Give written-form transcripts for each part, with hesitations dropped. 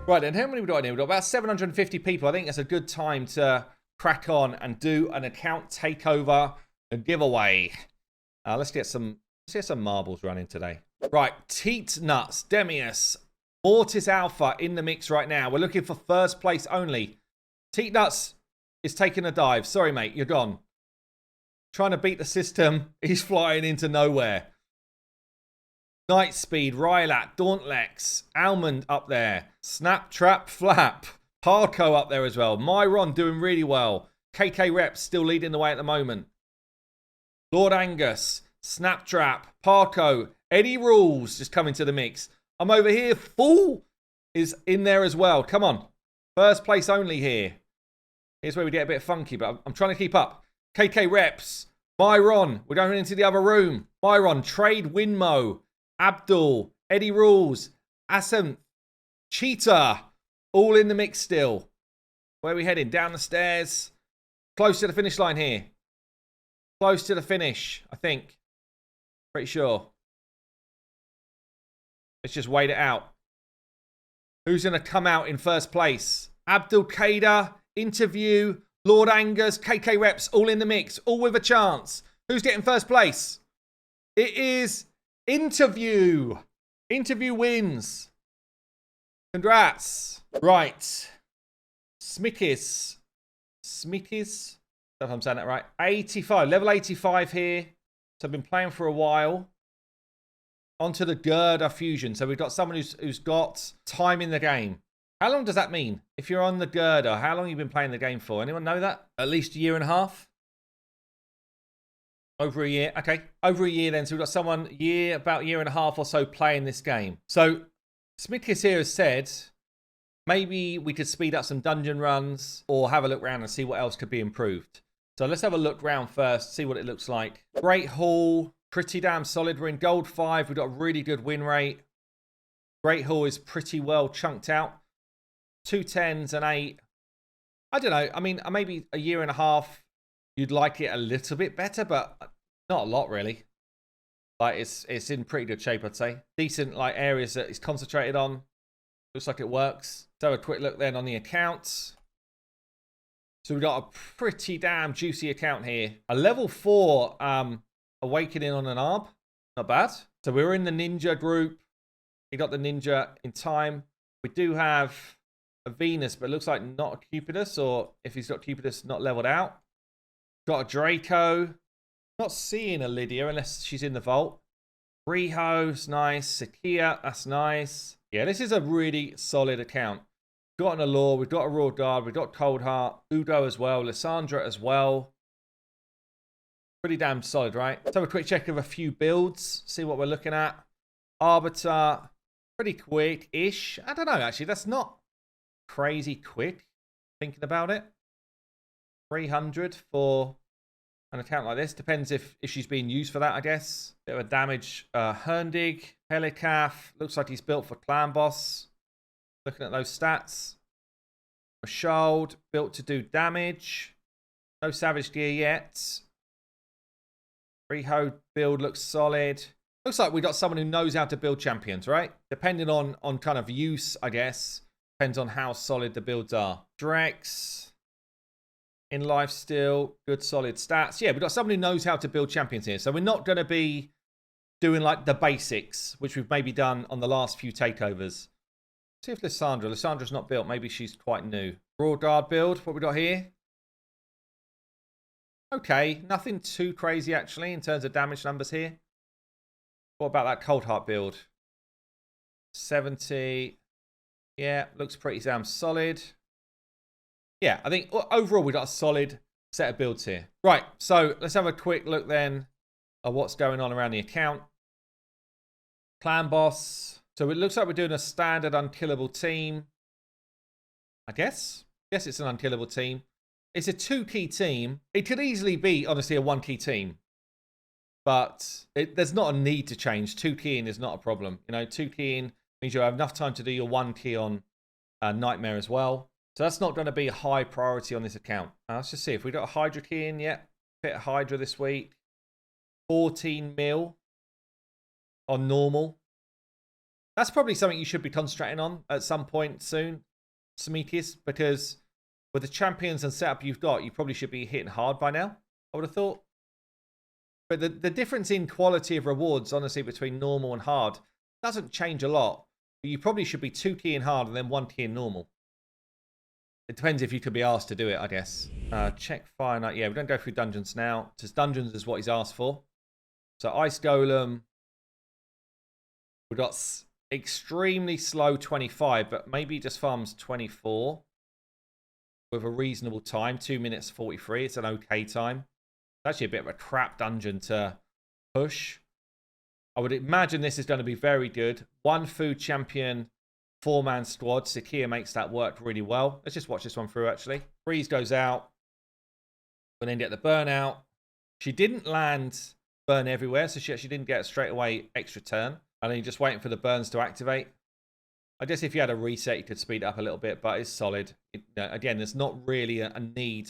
Right then, how many we got in here? We've got about 750 people. I think that's a good time to crack on and do an account takeover and giveaway. Let's get some marbles running today. Right, Teat Nuts, Demius, Mortis Alpha in the mix right now. We're looking for first place only. Teat Nuts is taking a dive. Sorry, mate, you're gone. Trying to beat the system. He's flying into nowhere. Nightspeed, Rylat, Dauntlex, Almond up there. Snap, Trap, Flap. Parco up there as well. Myron doing really well. KK Reps still leading the way at the moment. Lord Angus, Snaptrap, Parco, Eddie Rules just coming to the mix. I'm over here. Fool is in there as well. Come on. First place only here. Here's where we get a bit funky, but I'm trying to keep up. KK Reps, Myron. We're going into the other room. Myron, Trade, Winmo, Abdul, Eddie Rules, Asenth, Cheetah. All in the mix still. Where are we heading? Down the stairs. Close to the finish line here. Close to the finish, I think. Pretty sure. Let's just wait it out. Who's going to come out in first place? Abdul Qaeda, Interview, Lord Angus, KK Reps, all in the mix. All with a chance. Who's getting first place? It is Interview. Interview wins. Congrats. Right. Smickis. Smickis. I don't know if I'm saying that right. 85. Level 85 here. So I've been playing for a while. Onto the Girder Fusion. So we've got someone who's got time in the game. How long does that mean? If you're on the Girder, how long have you been playing the game for? Anyone know that? At least a year and a half? Over a year. Okay. Over a year then. So we've got someone about a year and a half or so playing this game. So Smickis here has said maybe we could speed up some dungeon runs or have a look around and see what else could be improved. So let's have a look round first, see what it looks like. Great Hall, pretty damn solid. We're in Gold 5. We've got a really good win rate. Great Hall is pretty well chunked out. 2 10s and 8. I don't know. I mean, maybe a year and a half, you'd like it a little bit better, but not a lot really. Like it's in pretty good shape, I'd say. Decent like areas that it's concentrated on. Looks like it works. So a quick look then on the accounts. So we've got a pretty damn juicy account here. A level 4 Awakening on an Arb. Not bad. So we're in the Ninja group. We got the Ninja in time. We do have a Venus, but it looks like not a Cupidus, or if he's got Cupidus, not leveled out. Got a Draco. Not seeing a Lydia unless she's in the vault. Riho's nice. Sakia, that's nice. Yeah, this is a really solid account. We've got an Allure, we've got a Royal Guard, we've got Cold Heart, Udo as well, Lissandra as well. Pretty damn solid, right? Let's have a quick check of a few builds, see what we're looking at. Arbiter, pretty quick-ish. I don't know, actually, that's not crazy quick, thinking about it. 300 for an account like this. Depends if she's being used for that, I guess. Bit of a damage. Herndig, Helicaf. Looks like he's built for Clan Boss. Looking at those stats. Mashold, built to do damage. No Savage Gear yet. Riho build looks solid. Looks like we got someone who knows how to build champions, right? Depending on kind of use, I guess. Depends on how solid the builds are. Drex. In life still, good solid stats. Yeah, we've got someone who knows how to build champions here. So we're not going to be doing like the basics, which we've maybe done on the last few takeovers. See if Lissandra's not built. Maybe she's quite new. Raw Guard build, what we got here? Okay, nothing too crazy actually in terms of damage numbers here. What about that Cold Heart build? 70. Yeah, looks pretty damn solid. Yeah, I think overall we got a solid set of builds here. Right, so let's have a quick look then at what's going on around the account. Clan Boss. So it looks like we're doing a standard unkillable team. I guess. Yes, it's an unkillable team. It's a 2-key team. It could easily be, honestly, a 1-key team. But there's not a need to change. 2-keying is not a problem. You know, 2-keying means you have enough time to do your 1-key on Nightmare as well. So that's not going to be a high priority on this account. Let's just see if we got a Hydra key in yet. Hit a Hydra this week. 14 mil on normal. That's probably something you should be concentrating on at some point soon, Smeetius, because with the champions and setup you've got, you probably should be hitting hard by now, I would have thought. But the difference in quality of rewards, honestly, between normal and hard doesn't change a lot. But you probably should be 2 keying hard and then 1 keying normal. It depends if you could be asked to do it, I guess. Check Fire Knight. Yeah, we don't go through dungeons now. Just dungeons is what he's asked for. So Ice Golem. We've got extremely slow 25, but maybe just farms 24 with a reasonable time. 2 minutes 43. It's an okay time. It's actually a bit of a crap dungeon to push. I would imagine this is going to be very good. 1 food champion, 4-man squad. Sakia makes that work really well. Let's just watch this one through, actually. Freeze goes out. We'll then get the burnout. She didn't land burn everywhere, so she actually didn't get a straight away extra turn. And then you're just waiting for the burns to activate. I guess if you had a reset, you could speed it up a little bit, but it's solid. Again, there's not really a need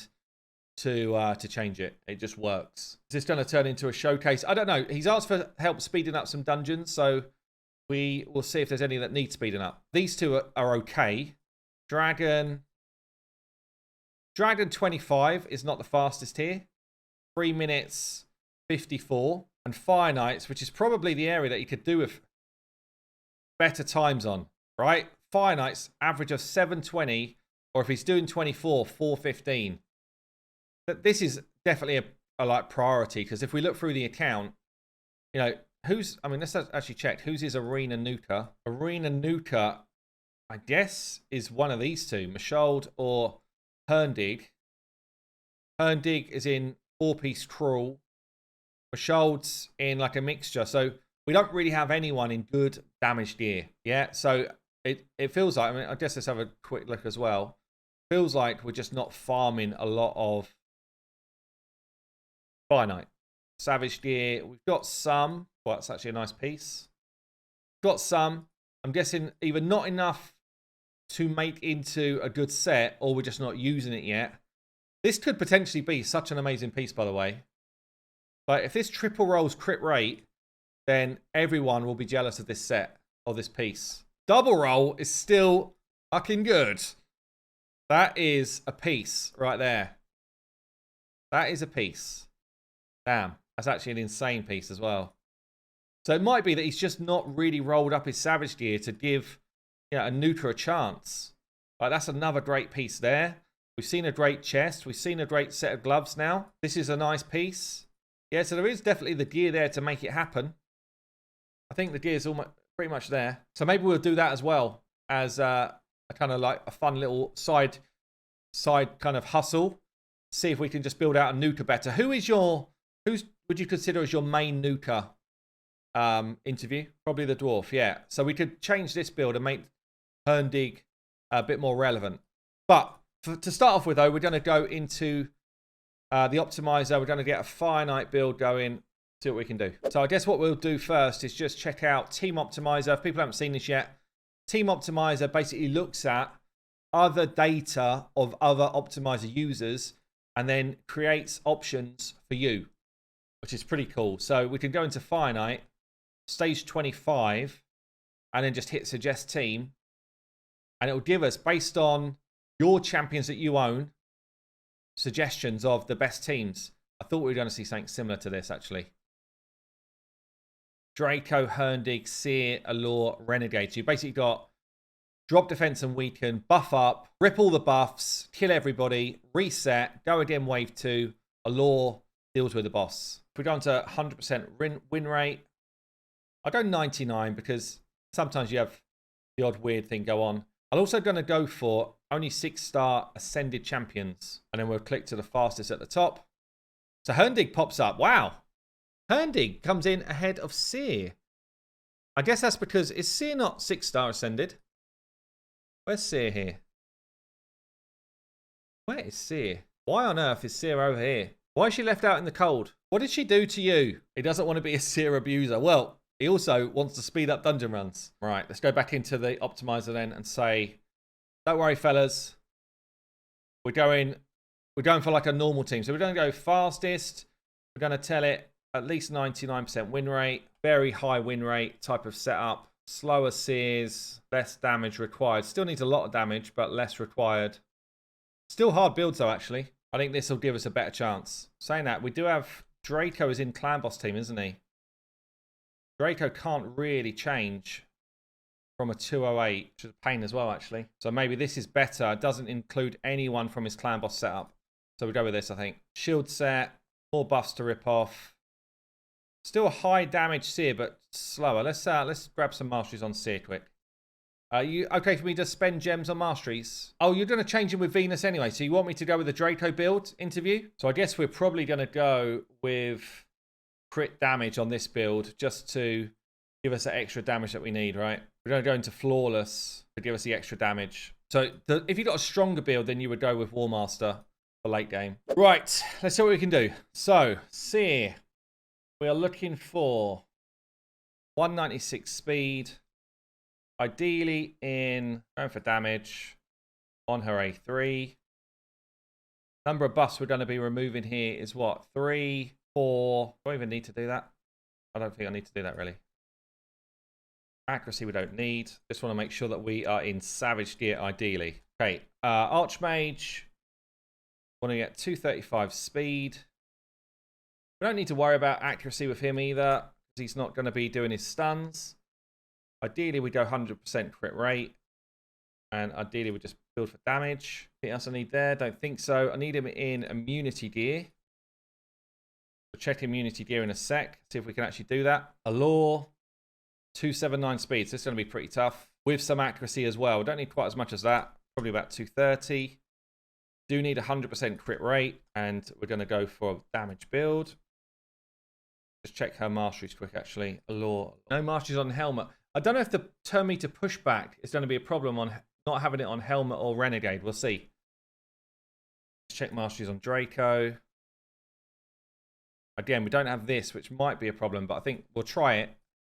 to change it. It just works. Is this going to turn into a showcase? I don't know. He's asked for help speeding up some dungeons, so we will see if there's any that need speeding up. These two are okay. Dragon 25 is not the fastest here. 3 minutes 54. And Fire Knights, which is probably the area that you could do with better times on, right? Fire Knights, average of 720, or if he's doing 24, 415. But this is definitely a like priority, because if we look through the account, you know, let's actually check. Who's his Arena Nuka? Arena Nuka, I guess, is one of these two, Mashold or Herndig. Herndig is in 4-piece crawl. Mashold's in like a mixture. So we don't really have anyone in good damage gear. Yeah. So it feels like, I mean, I guess let's have a quick look as well. Feels like we're just not farming a lot of Fire Knight. Savage gear. We've got some. Well, that's actually a nice piece. Got some. I'm guessing either not enough to make into a good set, or we're just not using it yet. This could potentially be such an amazing piece, by the way. Like, if this triple rolls crit rate, then everyone will be jealous of this set, or this piece. Double roll is still fucking good. That is a piece right there. That is a piece. Damn, that's actually an insane piece as well. So it might be that he's just not really rolled up his Savage gear to give, you know, a Nuka a chance. Like, that's another great piece there. We've seen a great chest. We've seen a great set of gloves now. This is a nice piece. Yeah, so there is definitely the gear there to make it happen. I think the gear is almost pretty much there. So maybe we'll do that as well as a kind of like a fun little side kind of hustle. See if we can just build out a Nuka better. Who's would you consider as your main Nuka interview? Probably the dwarf, yeah. So we could change this build and make Herndig a bit more relevant. But to start off with, though, we're going to go into the optimizer. We're going to get a Fire Knight build going, see what we can do. So I guess what we'll do first is just check out Team Optimizer. If people haven't seen this yet, Team Optimizer basically looks at other data of other optimizer users and then creates options for you, which is pretty cool. So we can go into Fire Knight, stage 25, and then just hit suggest team. And it will give us, based on your champions that you own, suggestions of the best teams. I thought we were going to see something similar to this, actually. Draco, Herndig, Seer, Allure, Renegade. So you basically got drop defense and weaken, buff up, rip all the buffs, kill everybody, reset, go again wave 2, Allure deals with the boss. If we go on to 100% win rate, I go 99 because sometimes you have the odd weird thing go on. I'm also going to go for only 6-star ascended champions. And then we'll click to the fastest at the top. So Herndig pops up. Wow. Herndig comes in ahead of Seer. I guess that's because, is Seer not 6-star ascended? Where's Seer here? Where is Seer? Why on earth is Seer over here? Why is she left out in the cold? What did she do to you? He doesn't want to be a Seer abuser. Well, he also wants to speed up dungeon runs. Right, let's go back into the optimizer then and say, don't worry, fellas. We're going for like a normal team. So we're going to go fastest. We're going to tell it at least 99% win rate, very high win rate type of setup. Slower Sears, less damage required. Still needs a lot of damage, but less required. Still hard builds though, actually. I think this will give us a better chance. Saying that, we do have Draco is in Clan Boss team, isn't he? Draco can't really change from a 208, which is a pain as well, actually. So maybe this is better. It doesn't include anyone from his Clan Boss setup. So we'll go with this, I think. Shield set, more buffs to rip off. Still a high damage Seer, but slower. Let's grab some masteries on Seer quick. You okay for me to spend gems on masteries? Oh, you're going to change him with Venus anyway, so you want me to go with the Draco build interview? So I guess we're probably going to go with crit damage on this build just to give us the extra damage that we need, right? We're going to go into Flawless to give us the extra damage. So if you got a stronger build, then you would go with War Master for late game. Right, let's see what we can do. So, Seer. We are looking for 196 speed. Ideally going for damage on her A3. Number of buffs we're going to be removing here is what? 3, 4. Do I even need to do that? I don't think I need to do that really. Accuracy we don't need. Just want to make sure that we are in Savage gear ideally. Okay, Archmage. Want to get 235 speed. We don't need to worry about accuracy with him either, because he's not going to be doing his stuns. Ideally, we go 100% crit rate. And ideally, we just build for damage. Anything else I need there? Don't think so. I need him in immunity gear. We'll check immunity gear in a sec. See if we can actually do that. Allure. 279 speed. So this is going to be pretty tough. With some accuracy as well. Don't need quite as much as that. Probably about 230. Do need 100% crit rate. And we're going to go for a damage build. Just check her masteries quick, actually. Allure. No masteries on helmet. I don't know if the turn meter pushback is going to be a problem on not having it on helmet or renegade. We'll see. Let's check masteries on Draco. Again, we don't have this, which might be a problem, but I think we'll try it.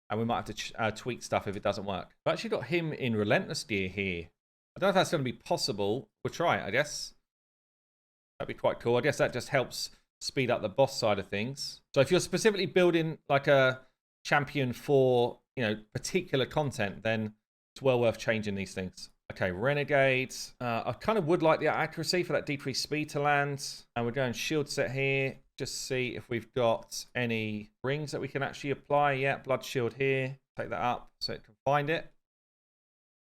And we might have to tweak stuff if it doesn't work. I've actually got him in Relentless gear here. I don't know if that's going to be possible. We'll try it, I guess. That'd be quite cool. I guess that just helps speed up the boss side of things. So if you're specifically building like a champion for, you know, particular content, then it's well worth changing these things. Okay, Renegade. I kind of would like the accuracy for that decreased speed to land. And we're going shield set here. Just see if we've got any rings that we can actually apply. Yeah, blood shield here. Take that up so it can find it.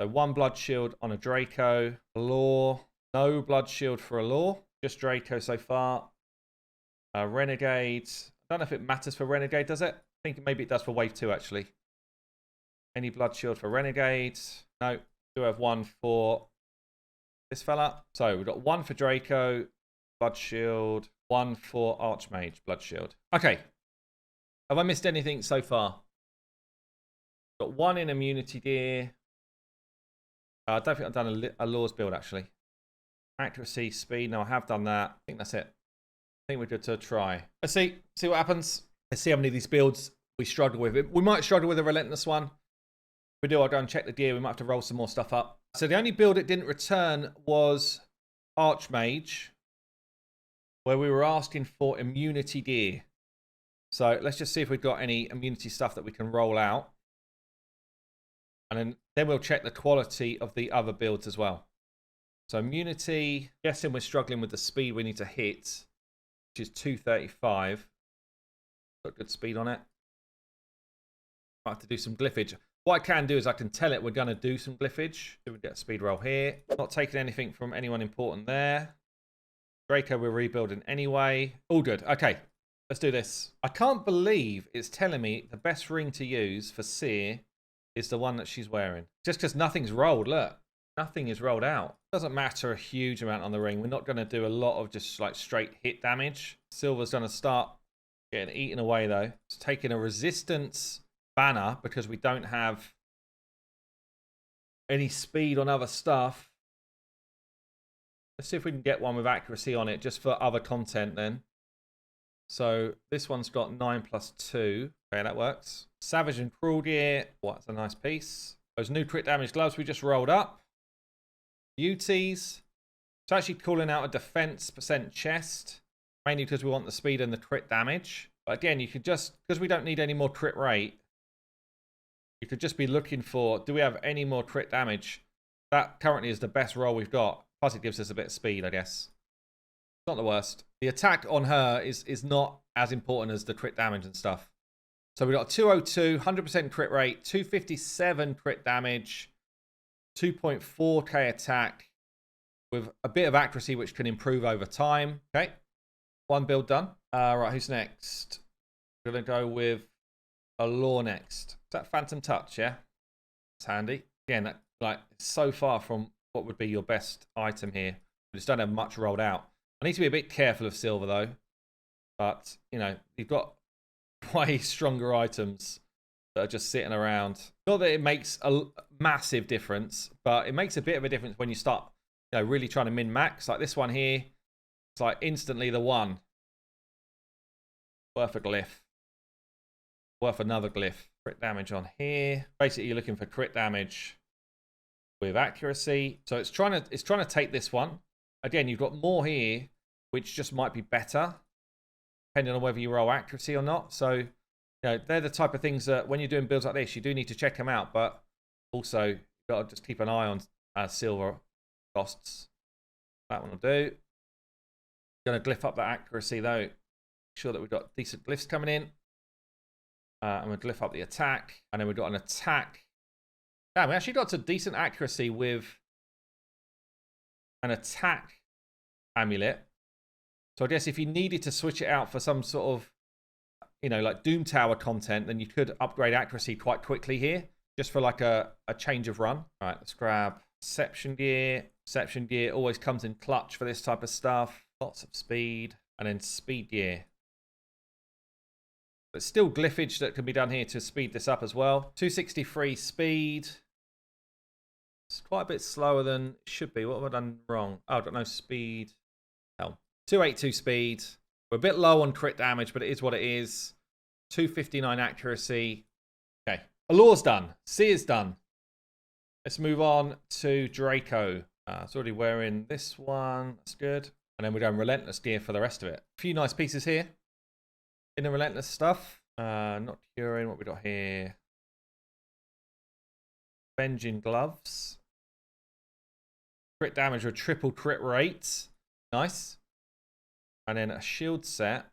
So 1 blood shield on a Draco. Allure. No blood shield for Allure. Just Draco so far. Renegade. I don't know if it matters for Renegade, does it? I think maybe it does for Wave 2, actually. Any blood shield for Renegade? No. Do have 1 for this fella. So we've got 1 for Draco, blood shield. 1 for Archmage, blood shield. Okay. Have I missed anything so far? Got 1 in immunity gear. I don't think I've done a Laws build, actually. Accuracy, speed. No, I have done that. I think that's it. I think we're good to try. Let's see what happens. Let's see how many of these builds we struggle with. We might struggle with a Relentless one. If we do, I'll go and check the gear. We might have to roll some more stuff up. So the only build it didn't return was Archmage, where we were asking for immunity gear. So let's just see if we've got any immunity stuff that we can roll out. And then we'll check the quality of the other builds as well. So immunity, guessing we're struggling with the speed we need to hit, which is 235. Got good speed on it. Might have to do some glyphage. What I can do is I can tell it we're going to do some glyphage. So we get a speed roll here. Not taking anything from anyone important there. Draco we're rebuilding anyway. All good. Okay, let's do this. I can't believe it's telling me the best ring to use for Seer is the one that she's wearing. Just because nothing's rolled, look. Nothing is rolled out. Doesn't matter a huge amount on the ring. We're not going to do a lot of just like straight hit damage. Silver's going to start getting eaten away though. It's taking a resistance banner because we don't have any speed on other stuff. Let's see if we can get one with accuracy on it just for other content then. So this one's got 9+2. Okay, that works. Savage and Cruel gear. That's a nice piece. Those new crit damage gloves we just rolled up. Beauties. It's actually calling out a defense % chest. Mainly because we want the speed and the crit damage. But again, you could just, because we don't need any more crit rate, You could just be looking for, do we have any more crit damage? That currently is the best roll we've got. Plus it gives us a bit of speed, I guess. It's not the worst. The attack on her is not as important as the crit damage and stuff. So we've got 202, 100% crit rate, 257 crit damage, 2.4k attack, with a bit of accuracy, which can improve over time. Okay, one build done. Right, who's next? We're going to go with Allure next. Is that Phantom Touch, yeah? It's handy. Again, that, like, it's so far from what would be your best item here. We just don't have much rolled out. I need to be a bit careful of silver, though. But, you know, you've got way stronger items that are just sitting around. Not that it makes a massive difference, but it makes a bit of a difference when you start, you know, really trying to min-max. Like this one here, it's like instantly the one. Worth a glyph. Worth another glyph. Crit damage on here. Basically, you're looking for crit damage with accuracy. So it's trying to take this one. Again, you've got more here, which just might be better, depending on whether you roll accuracy or not. So, you know, they're the type of things that when you're doing builds like this, you do need to check them out. But also, you've got to just keep an eye on silver costs. That one will do. Going to glyph up that accuracy, though. Make sure that we've got decent glyphs coming in. And we'll glyph up the attack. And then we've got an attack. Damn, we actually got to decent accuracy with an attack amulet. So I guess if you needed to switch it out for some sort of, you know, like Doom Tower content, then you could upgrade accuracy quite quickly here, just for like a change of run. All right, let's grab Perception Gear. Perception Gear always comes in clutch for this type of stuff. Lots of speed. And then Speed Gear. There's still glyphage that can be done here to speed this up as well. 263 speed. It's quite a bit slower than it should be. What have I done wrong? Oh, I don't know. Speed. Hell. 282 speed. We're a bit low on crit damage, but it is what it is. 259 accuracy. Okay. Allure's done. Seer's done. Let's move on to Draco. It's already wearing this one. That's good. And then we're going Relentless gear for the rest of it. A few nice pieces here in the Relentless stuff. Not curing. What we got here? Avenging gloves. Crit damage with triple crit rate. Nice. And then a shield set.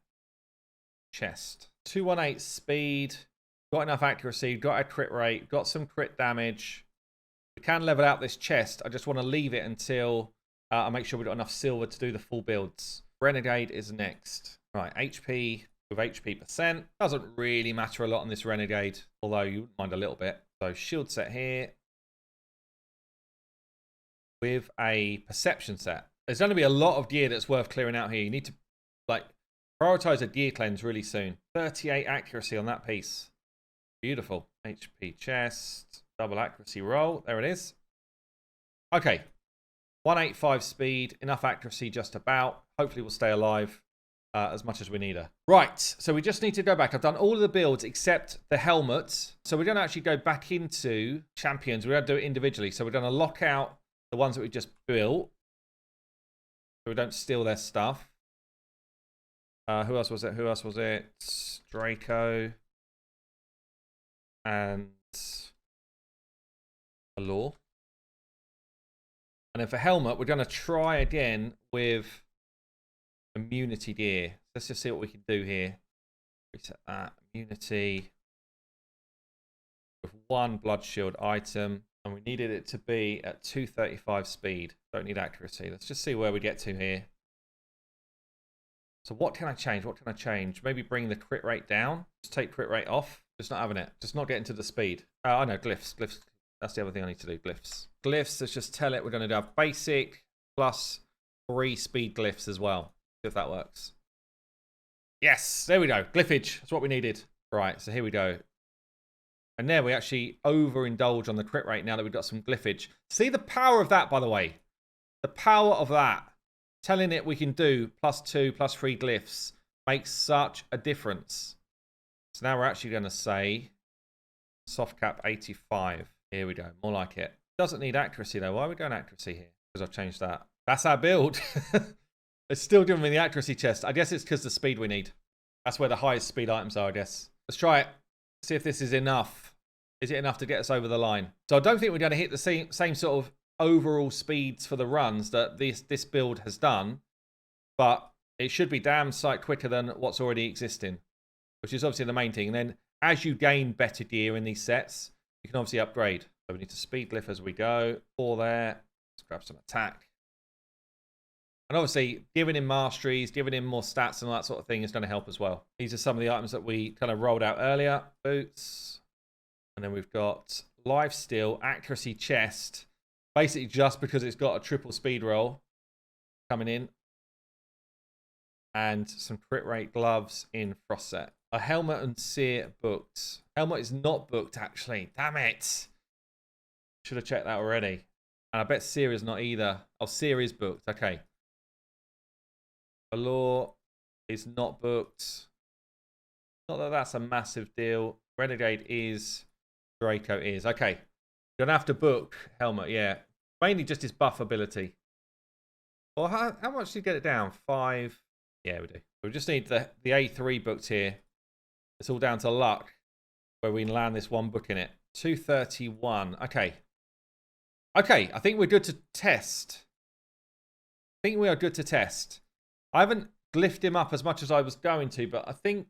Chest. 218 speed. Got enough accuracy. Got a crit rate. Got some crit damage. We can level out this chest. I just want to leave it until I make sure we've got enough silver to do the full builds. Renegade is next. Right, HP with HP percent. Doesn't really matter a lot on this Renegade, although you wouldn't mind a little bit. So shield set here with a perception set. There's going to be a lot of gear that's worth clearing out here. You need to like prioritize a gear cleanse really soon. 38 accuracy on that piece. Beautiful. HP chest. Double accuracy roll. There it is. Okay. 185 speed. Enough accuracy just about. Hopefully we'll stay alive as much as we need her. Right. So we just need to go back. I've done all of the builds except the helmet. So we're going to actually go back into champions. We're going to do it individually. So we're going to lock out the ones that we just built, so we don't steal their stuff. Who else was it? Who else was it? Draco and Allure. And then for helmet, we're going to try again with immunity gear. Let's just see what we can do here. Reset that. Immunity with one blood shield item. And we needed it to be at 235 speed. Don't need accuracy. Let's just see where we get to here. So what can I change? What can I change? Maybe bring the crit rate down. Just take crit rate off. Just not having it. Just not getting to the speed. Oh, I know. Glyphs. Glyphs. That's the other thing I need to do. Glyphs. Glyphs. Let's just tell it we're going to have basic plus 3 speed glyphs as well. See if that works. Yes. There we go. Glyphage. That's what we needed. Right. So here we go. And there we actually overindulge on the crit rate now that we've got some glyphage. See the power of that, by the way. The power of that. Telling it we can do +2, +3 glyphs makes such a difference. So now we're actually going to say soft cap 85. Here we go. More like it. Doesn't need accuracy though. Why are we going accuracy here? Because I've changed that. That's our build. It's still giving me the accuracy chest. I guess it's because the speed we need. That's where the highest speed items are, I guess. Let's try it. See if this is enough. Is it enough to get us over the line? So I don't think we're going to hit the same sort of overall speeds for the runs that this build has done, but it should be damn sight quicker than what's already existing, which is obviously the main thing. And then as you gain better gear in these sets, you can obviously upgrade. So we need to speed lift as we go. 4 there. Let's grab some attack. And obviously, giving him masteries, giving him more stats and all that sort of thing is going to help as well. These are some of the items that we kind of rolled out earlier. Boots. And then we've got lifesteal, accuracy chest. Basically just because it's got a triple speed roll coming in. And some crit rate gloves in Frost set. A helmet and seer booked. Helmet is not booked, actually. Damn it. Should have checked that already. And I bet seer is not either. Oh, seer is booked. Okay. Allure is not booked. Not that that's a massive deal. Renegade is. Draco is. Okay. You're going to have to book helmet, yeah. Mainly just his buff ability. Well, how much do you get it down? 5. Yeah, we do. We just need the A3 booked here. It's all down to luck where we can land this one book in it. 231. Okay. Okay, I think we're good to test. I think we are good to test. I haven't glyphed him up as much as I was going to, but I think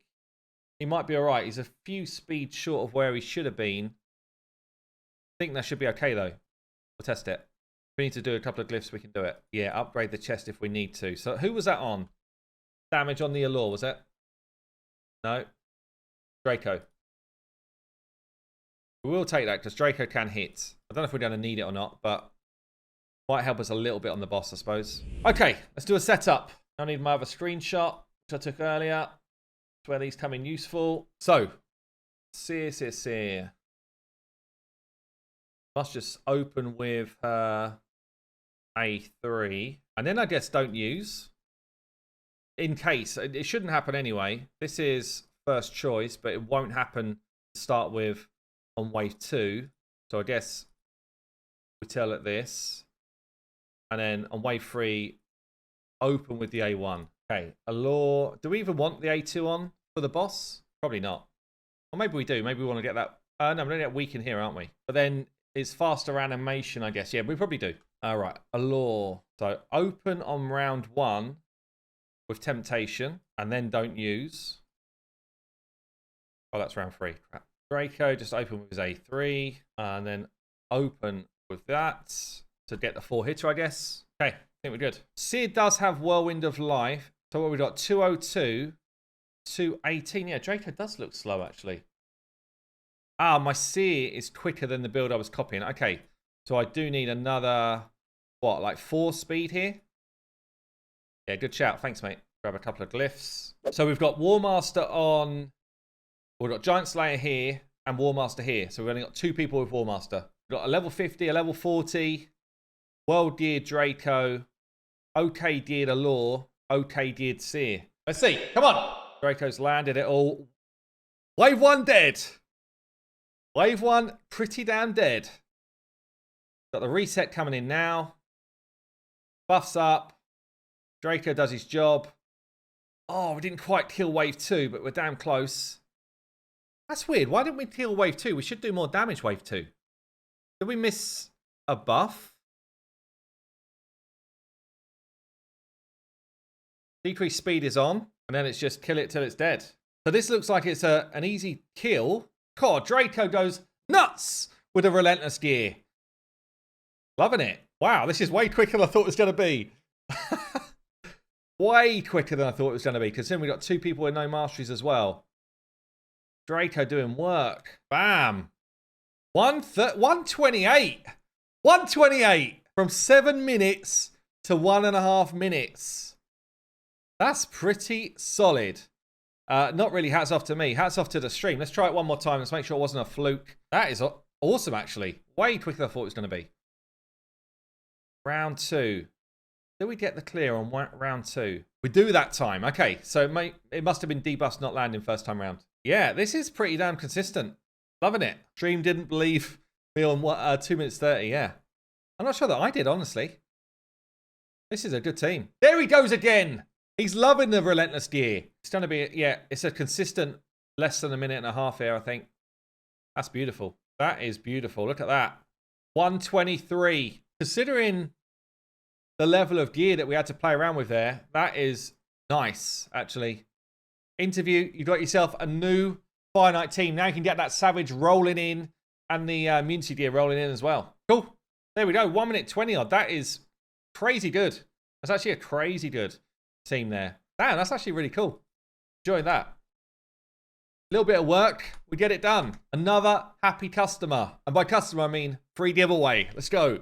he might be all right. He's a few speeds short of where he should have been. I think that should be okay, though. We'll test it. If we need to do a couple of glyphs, we can do it. Yeah, upgrade the chest if we need to. So who was that on? Damage on the Allure, was it? No. Draco. We will take that because Draco can hit. I don't know if we're going to need it or not, but might help us a little bit on the boss, I suppose. Okay, let's do a setup. I need my other screenshot, which I took earlier. That's where these come in useful. So, seer. Must just open with her A3. And then I guess don't use. In case. It shouldn't happen anyway. This is first choice, but it won't happen to start with on wave 2. So I guess we tell it this. And then on wave 3, open with the A1. Okay, Allure. Do we even want the A2 on for the boss? Probably not. Or maybe we do. Maybe we want to get that. No, we're going to get weak in here, aren't we? But then it's faster animation, I guess. Yeah, we probably do. All right, Allure. So open on round 1 with Temptation, and then don't use. Oh, that's round 3. Crap. Draco, just open with his A3, and then open with that to get the 4-hitter, I guess. Okay, I think we're good. Seer does have Whirlwind of Life. So what we got? 202, 218. Yeah, Draco does look slow, actually. Ah, my Seer is quicker than the build I was copying. Okay, so I do need another, what, like 4 speed here? Yeah, good shout. Thanks, mate. Grab a couple of glyphs. So we've got War Master on. We've got Giant Slayer here and War Master here. So we've only got 2 people with War Master. We've got a level 50, a level 40, World Geared Draco, OK Geared Allure, OK Geared Seer. Let's see. Come on. Draco's landed it all. Wave 1 dead. Wave 1 pretty damn dead. Got the reset coming in now. Buffs up. Draco does his job. Oh, we didn't quite kill wave 2, but we're damn close. That's weird. Why didn't we kill wave 2? We should do more damage wave 2. Did we miss a buff? Decrease speed is on, and then it's just kill it till it's dead. So this looks like it's an easy kill. God, Draco goes nuts with a relentless gear. Loving it. Wow, this is way quicker than I thought it was going to be. Way quicker than I thought it was going to be, because then we got 2 people with no masteries as well. Draco doing work. Bam. 128. 128 from 7 minutes to 1.5 minutes. That's pretty solid. Not really hats off to me. Hats off to the stream. Let's try it one more time. Let's make sure it wasn't a fluke. That is awesome, actually. Way quicker than I thought it was going to be. Round 2. Did we get the clear on round 2? We do that time. Okay, so it must have been debuffs not landing first time round. Yeah, this is pretty damn consistent. Loving it. Stream didn't believe me on 2 minutes 30, yeah. I'm not sure that I did, honestly. This is a good team. There he goes again. He's loving the relentless gear. It's going to be, yeah, it's a consistent less than 1.5 minutes here, I think. That's beautiful. That is beautiful. Look at that. 123. Considering the level of gear that we had to play around with there, that is nice, actually. Interview, you got yourself a new Finite team. Now you can get that Savage rolling in and the immunity gear rolling in as well. Cool. There we go. 1 minute 20 odd. That is crazy good. That's actually a crazy good team there. Damn, that's actually really cool. Enjoying that. A little bit of work. We get it done. Another happy customer. And by customer, I mean free giveaway. Let's go.